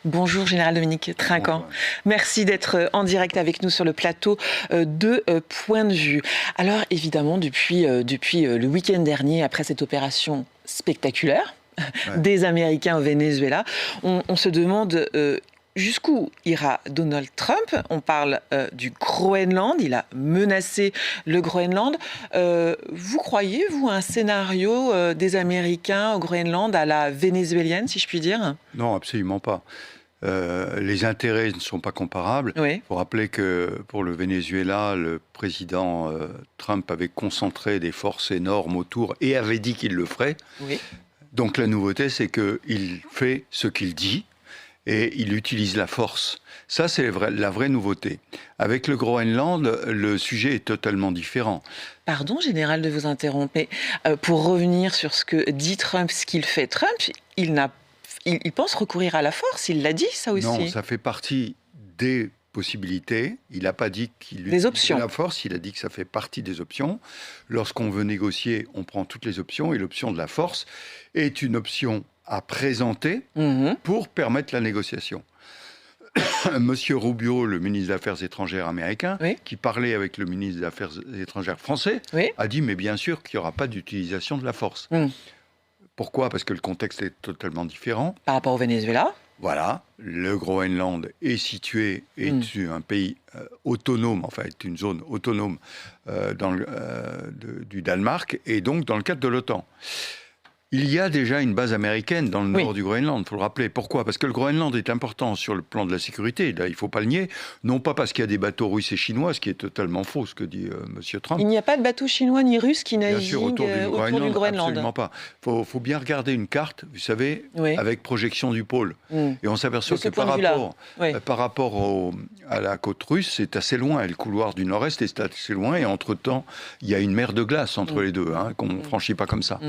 Bonjour Général Dominique Trinquant. Bonjour. Merci d'être en direct avec nous sur le plateau de Point de Vue. Alors évidemment, depuis le week-end dernier, après cette opération spectaculaire des Américains au Venezuela, on se demande jusqu'où ira Donald Trump. On parle du Groenland, il a menacé le Groenland. Vous croyez, vous, à un scénario des Américains au Groenland à la vénézuélienne, si je puis dire ? Non, absolument pas. Les intérêts ne sont pas comparables. Oui. Il faut rappeler que pour le Venezuela, le président Trump avait concentré des forces énormes autour et avait dit qu'il le ferait. Oui. Donc la nouveauté, c'est qu'il fait ce qu'il dit et il utilise la force. Ça, c'est la vraie nouveauté. Avec le Groenland, le sujet est totalement différent. Pardon, Général, de vous interrompre, mais pour revenir sur ce que dit Trump, ce qu'il fait, Trump, il pense recourir à la force, il l'a dit, ça aussi. Non, ça fait partie des possibilités. Il n'a pas dit qu'il Des options. la force, il a dit que ça fait partie des options. Lorsqu'on veut négocier, on prend toutes les options, et l'option de la force est une option à présenter pour permettre la négociation. Monsieur Rubio, le ministre des Affaires étrangères américain, Oui. qui parlait avec le ministre des Affaires étrangères français, Oui. a dit, mais bien sûr qu'il n'y aura pas d'utilisation de la force. Pourquoi ? Parce que le contexte est totalement différent. Par rapport au Venezuela. Voilà, le Groenland est situé, est un pays autonome, enfin est une zone autonome du Danemark, et donc dans le cadre de l'OTAN. Il y a déjà une base américaine dans le nord du Groenland, il faut le rappeler. Pourquoi ? Parce que le Groenland est important sur le plan de la sécurité, là, il ne faut pas le nier. Non pas parce qu'il y a des bateaux russes et chinois, ce qui est totalement faux, ce que dit M. Trump. Il n'y a pas de bateau chinois ni russe qui naviguent autour du Groenland. Groenland. Absolument pas. Il faut bien regarder une carte, vous savez, avec projection du pôle. Et on s'aperçoit que par rapport à la côte russe, c'est assez loin. Et le couloir du nord-est est assez loin. Et entre-temps, il y a une mer de glace entre les deux, qu'on ne franchit pas comme ça.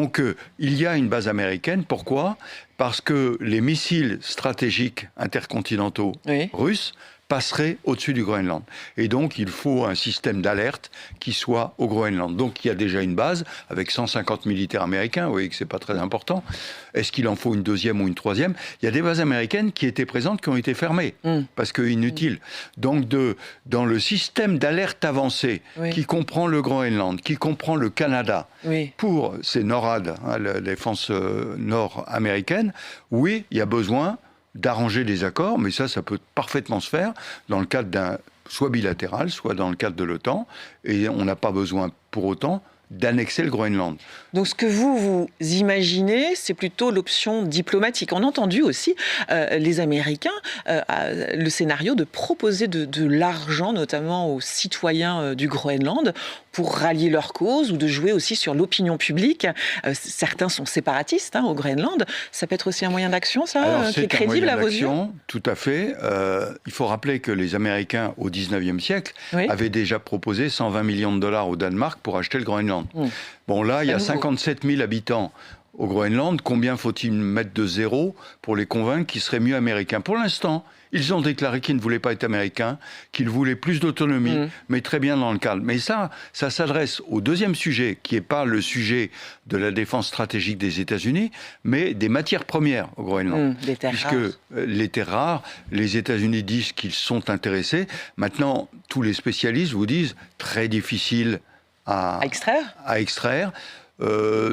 Donc, il y a une base américaine. Pourquoi ? Parce que les missiles stratégiques intercontinentaux russes passeraient au-dessus du Groenland. Et donc, il faut un système d'alerte qui soit au Groenland. Donc, il y a déjà une base avec 150 militaires américains. Vous voyez que ce n'est pas très important. Est-ce qu'il en faut une deuxième ou une troisième ? Il y a des bases américaines qui étaient présentes, qui ont été fermées, parce que inutiles. Donc, dans le système d'alerte avancée, qui comprend le Groenland, qui comprend le Canada, pour ces NORAD, la défense nord-américaine, oui, il y a besoin d'arranger des accords, mais ça peut parfaitement se faire dans le cadre d'un soit bilatéral, soit dans le cadre de l'OTAN, et on n'a pas besoin pour autant d'annexer le Groenland. Donc ce que vous imaginez, c'est plutôt l'option diplomatique. On a entendu aussi les Américains, le scénario de proposer de l'argent, notamment aux citoyens du Groenland, pour rallier leur cause ou de jouer aussi sur l'opinion publique. Certains sont séparatistes au Groenland. Ça peut être aussi un moyen d'action, ça, qui est crédible à vos yeux ? Tout à fait. Il faut rappeler que les Américains, au 19e siècle, avaient déjà proposé 120 millions de dollars au Danemark pour acheter le Groenland. Bon, là, il y a 57 000 habitants au Groenland. Combien faut-il mettre de zéro pour les convaincre qu'ils seraient mieux américains ? Pour l'instant, ils ont déclaré qu'ils ne voulaient pas être américains, qu'ils voulaient plus d'autonomie, mais très bien dans le cadre. Mais ça s'adresse au deuxième sujet, qui n'est pas le sujet de la défense stratégique des États-Unis, mais des matières premières au Groenland. Les terres Puisque rares. les terres rares, les États-Unis disent qu'ils sont intéressés. Maintenant, tous les spécialistes vous disent très difficile à extraire.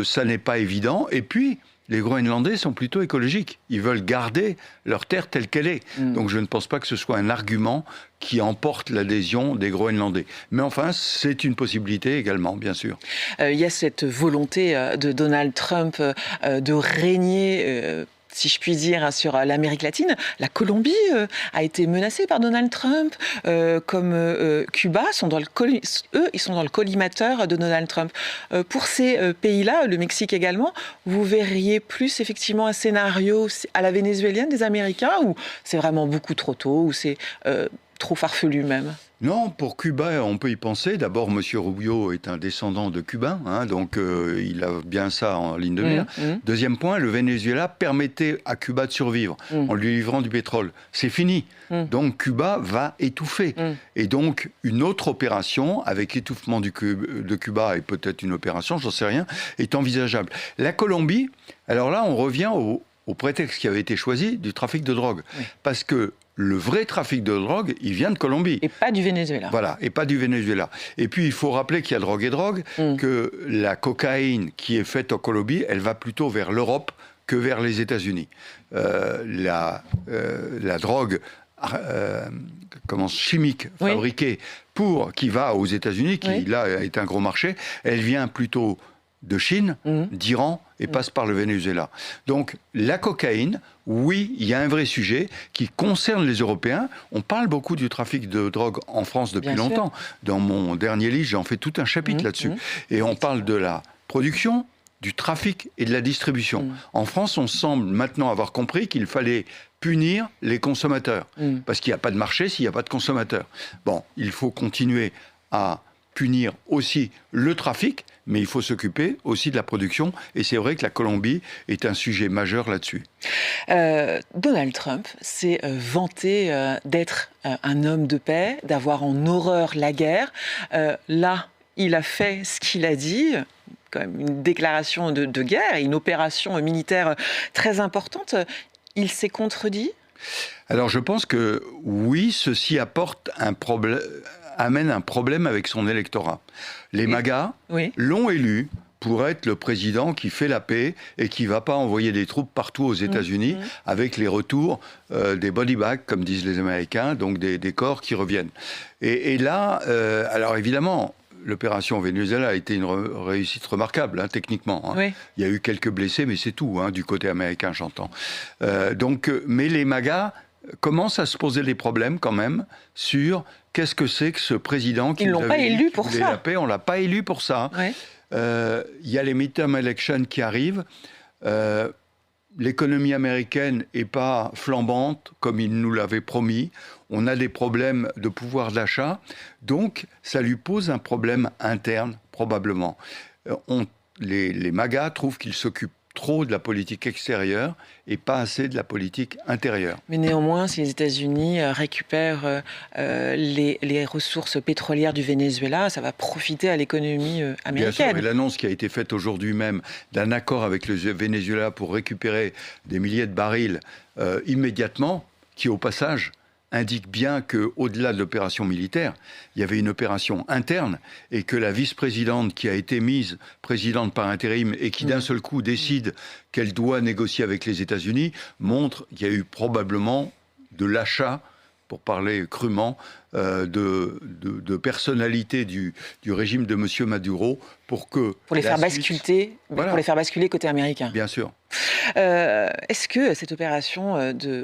Ça n'est pas évident. Et puis, les Groenlandais sont plutôt écologiques. Ils veulent garder leur terre telle qu'elle est. Donc je ne pense pas que ce soit un argument qui emporte l'adhésion des Groenlandais. Mais enfin, c'est une possibilité également, bien sûr. Il y a cette volonté de Donald Trump de régner... si je puis dire, sur l'Amérique latine. La Colombie a été menacée par Donald Trump, comme Cuba, ils sont dans le collimateur de Donald Trump. Pour ces pays-là, le Mexique également, vous verriez plus effectivement un scénario à la vénézuélienne des Américains, ou c'est vraiment beaucoup trop tôt, ou c'est trop farfelu même ? Non, pour Cuba, on peut y penser. D'abord, M. Rubio est un descendant de Cubains, donc il a bien ça en ligne de mire. Deuxième point, le Venezuela permettait à Cuba de survivre en lui livrant du pétrole. C'est fini. Donc Cuba va étouffer. Et donc, une autre opération, avec étouffement de Cuba, et peut-être une opération, j'en sais rien, est envisageable. La Colombie, alors là, on revient au prétexte qui avait été choisi, du trafic de drogue. Oui. Parce que le vrai trafic de drogue, il vient de Colombie. Et pas du Venezuela. Voilà, et pas du Venezuela. Et puis, il faut rappeler qu'il y a drogue et drogue, que la cocaïne qui est faite en Colombie, elle va plutôt vers l'Europe que vers les États-Unis. La drogue chimique fabriquée qui va aux États-Unis, qui là est un gros marché, elle vient plutôt de Chine, d'Iran et passe par le Venezuela. Donc la cocaïne, oui, il y a un vrai sujet qui concerne les Européens. On parle beaucoup du trafic de drogue en France depuis longtemps. Dans mon dernier livre, j'en fais tout un chapitre là-dessus. Et on parle de la production, du trafic et de la distribution. En France, on semble maintenant avoir compris qu'il fallait punir les consommateurs. Parce qu'il n'y a pas de marché s'il n'y a pas de consommateurs. Bon, il faut continuer à punir aussi le trafic, mais il faut s'occuper aussi de la production. Et c'est vrai que la Colombie est un sujet majeur là-dessus. Donald Trump s'est vanté d'être un homme de paix, d'avoir en horreur la guerre. Là, il a fait ce qu'il a dit, quand même une déclaration de guerre, une opération militaire très importante. Il s'est contredit ? Alors je pense que oui, ceci amène un problème avec son électorat. Les MAGA l'ont élu pour être le président qui fait la paix et qui ne va pas envoyer des troupes partout aux États-Unis avec les retours des body bags, comme disent les Américains, donc des corps qui reviennent. Et là, alors évidemment, l'opération au Venezuela a été une réussite remarquable, techniquement. Il y a eu quelques blessés, mais c'est tout, du côté américain, j'entends. Mais les MAGA commencent à se poser des problèmes quand même sur qu'est-ce que c'est que ce président qui nous avait élu pour ça. La paix, on ne l'a pas élu pour ça. Il y a les midterm elections qui arrivent. L'économie américaine n'est pas flambante comme il nous l'avait promis. On a des problèmes de pouvoir d'achat. Donc, ça lui pose un problème interne, probablement. Les MAGA trouvent qu'il s'occupe trop de la politique extérieure et pas assez de la politique intérieure. Mais néanmoins, si les États-Unis récupèrent les ressources pétrolières du Venezuela, ça va profiter à l'économie américaine. Bien sûr, et l'annonce qui a été faite aujourd'hui même d'un accord avec le Venezuela pour récupérer des milliers de barils immédiatement, qui au passage indique bien qu'au-delà de l'opération militaire, il y avait une opération interne et que la vice-présidente qui a été mise présidente par intérim et qui d'un seul coup décide qu'elle doit négocier avec les États-Unis montre qu'il y a eu probablement de l'achat, pour parler crûment, de personnalité du régime de M. Maduro pour les faire basculer côté américain. Bien sûr. Est-ce que cette opération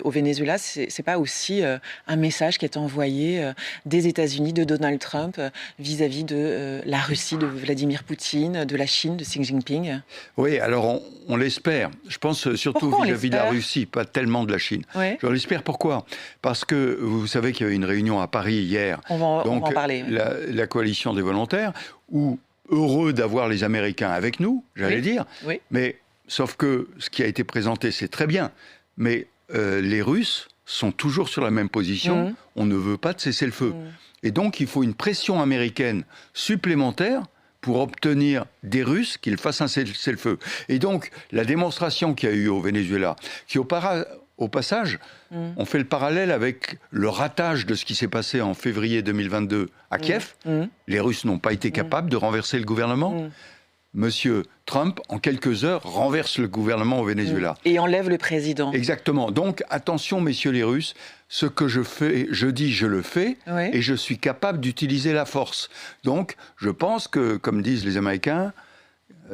au Venezuela, c'est pas aussi un message qui est envoyé des États-Unis, de Donald Trump, vis-à-vis de la Russie, de Vladimir Poutine, de la Chine, de Xi Jinping ? Oui, alors on l'espère. Je pense surtout vis-à-vis de la Russie, pas tellement de la Chine. Je l'espère. Pourquoi ? Parce que vous savez qu'il y avait une réunion à Paris hier. On va en parler. La coalition des volontaires, où heureux d'avoir les Américains avec nous, j'allais dire. Mais sauf que ce qui a été présenté, c'est très bien. Mais les Russes sont toujours sur la même position. On ne veut pas de cessez-le-feu. Et donc, il faut une pression américaine supplémentaire pour obtenir des Russes qu'ils fassent un cessez-le-feu. Et donc, la démonstration qu'il y a eu au Venezuela, qui au passage, on fait le parallèle avec le ratage de ce qui s'est passé en février 2022 à Kiev. Les Russes n'ont pas été capables de renverser le gouvernement. Monsieur Trump, en quelques heures, renverse le gouvernement au Venezuela. Et enlève le président. Exactement. Donc, attention, messieurs les Russes, ce que je fais, je dis, je le fais, et je suis capable d'utiliser la force. Donc, je pense que, comme disent les Américains,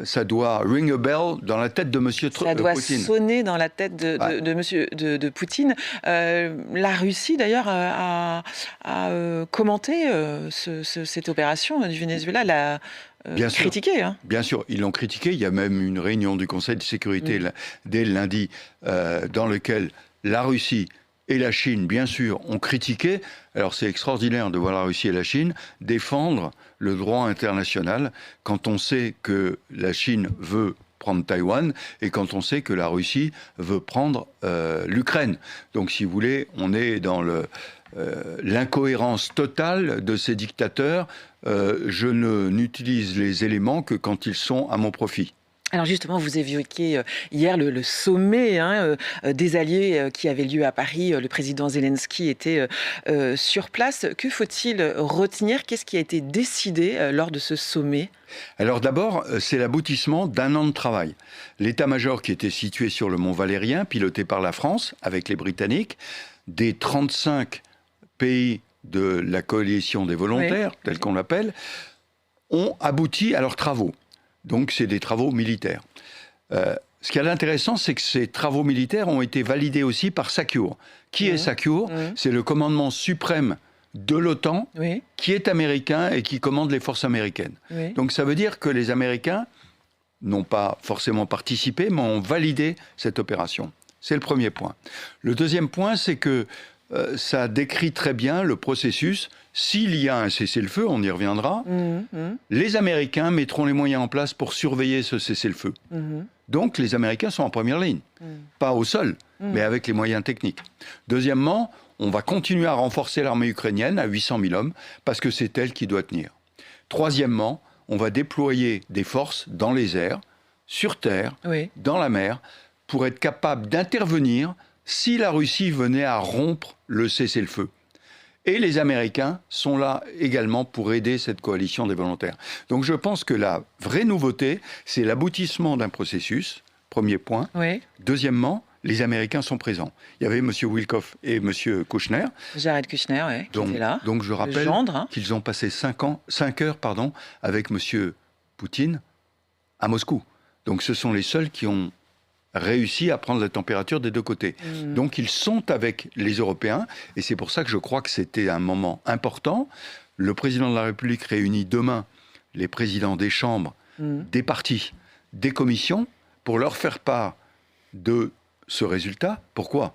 ça doit ring a bell dans la tête de Monsieur Poutine. Ça doit sonner dans la tête de Poutine. La Russie, d'ailleurs, a commenté cette opération du Venezuela, l'a critiqué. Bien sûr, ils l'ont critiqué. Il y a même une réunion du Conseil de sécurité dès lundi dans lequel la Russie et la Chine, bien sûr, ont critiqué. Alors c'est extraordinaire de voir la Russie et la Chine défendre le droit international quand on sait que la Chine veut prendre Taïwan et quand on sait que la Russie veut prendre l'Ukraine. Donc si vous voulez, on est dans l'incohérence totale de ces dictateurs. Je n'utilise les éléments que quand ils sont à mon profit. Alors justement, vous évoquiez hier le sommet des alliés qui avait lieu à Paris. Le président Zelensky était sur place. Que faut-il retenir? Qu'est-ce qui a été décidé lors de ce sommet? Alors d'abord, c'est l'aboutissement d'un an de travail. L'état-major qui était situé sur le mont Valérien, piloté par la France, avec les Britanniques, des 35 pays de la coalition des volontaires, telle qu'on l'appelle, ont abouti à leurs travaux. Donc, c'est des travaux militaires. Ce qui est intéressant, c'est que ces travaux militaires ont été validés aussi par SACEUR. Qui est SACEUR? C'est le commandement suprême de l'OTAN, qui est américain et qui commande les forces américaines. Donc, ça veut dire que les Américains n'ont pas forcément participé, mais ont validé cette opération. C'est le premier point. Le deuxième point, c'est que ça décrit très bien le processus. S'il y a un cessez-le-feu, on y reviendra, les Américains mettront les moyens en place pour surveiller ce cessez-le-feu. Donc les Américains sont en première ligne, pas au sol, mais avec les moyens techniques. Deuxièmement, on va continuer à renforcer l'armée ukrainienne à 800 000 hommes, parce que c'est elle qui doit tenir. Troisièmement, on va déployer des forces dans les airs, sur terre, dans la mer, pour être capable d'intervenir si la Russie venait à rompre le cessez-le-feu. Et les Américains sont là également pour aider cette coalition des volontaires. Donc je pense que la vraie nouveauté, c'est l'aboutissement d'un processus, premier point. Deuxièmement, les Américains sont présents. Il y avait M. Witkoff et M. Kouchner. Jared Kushner, qui était là. Donc je rappelle qu'ils ont passé 5 heures avec M. Poutine à Moscou. Donc ce sont les seuls qui ont réussi à prendre la température des deux côtés. Donc ils sont avec les Européens, et c'est pour ça que je crois que c'était un moment important. Le président de la République réunit demain les présidents des chambres, des partis, des commissions, pour leur faire part de ce résultat. Pourquoi ?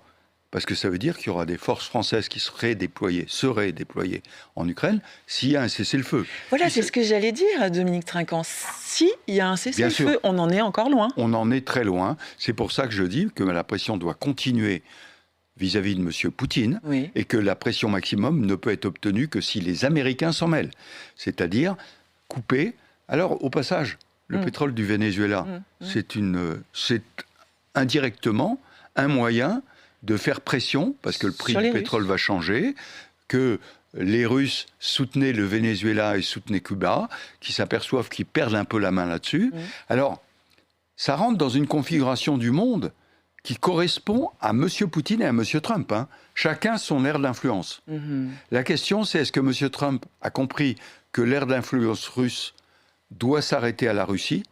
Parce que ça veut dire qu'il y aura des forces françaises qui seraient déployées en Ukraine s'il y a un cessez-le-feu. Voilà, c'est ce que j'allais dire, Dominique Trinquant. S'il y a un cessez-le-feu, on en est encore loin. On en est très loin. C'est pour ça que je dis que la pression doit continuer vis-à-vis de M. Poutine, et que la pression maximum ne peut être obtenue que si les Américains s'en mêlent. C'est-à-dire couper. Alors, au passage, le pétrole du Venezuela, c'est indirectement un moyen de faire pression, parce que le prix du pétrole va changer, que les Russes soutenaient le Venezuela et soutenaient Cuba, qui s'aperçoivent qu'ils perdent un peu la main là-dessus. Alors, ça rentre dans une configuration du monde qui correspond à M. Poutine et à M. Trump. Chacun son aire d'influence. La question, c'est est-ce que M. Trump a compris que l'aire d'influence russe doit s'arrêter à la Russie,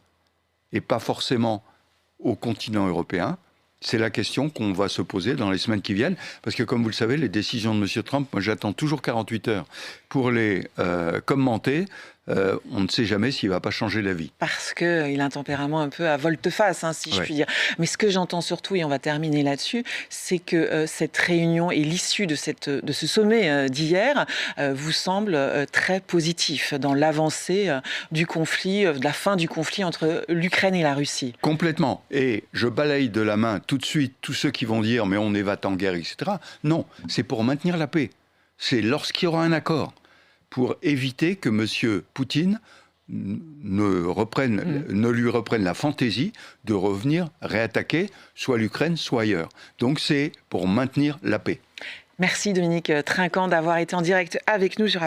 et pas forcément au continent européen? C'est la question qu'on va se poser dans les semaines qui viennent, parce que comme vous le savez, les décisions de M. Trump, moi j'attends toujours 48 heures pour les commenter. On ne sait jamais s'il ne va pas changer d'avis. Parce qu'il a un tempérament un peu à volte-face, si je puis dire. Mais ce que j'entends surtout, et on va terminer là-dessus, c'est que cette réunion et l'issue de ce sommet d'hier vous semble très positif dans l'avancée du conflit, de la fin du conflit entre l'Ukraine et la Russie. Complètement. Et je balaye de la main tout de suite tous ceux qui vont dire « mais on évate en guerre, etc. » Non, c'est pour maintenir la paix. C'est lorsqu'il y aura un accord, pour éviter que M. Poutine ne lui reprenne la fantaisie de revenir réattaquer soit l'Ukraine, soit ailleurs. Donc c'est pour maintenir la paix. Merci Dominique Trinquant d'avoir été en direct avec nous.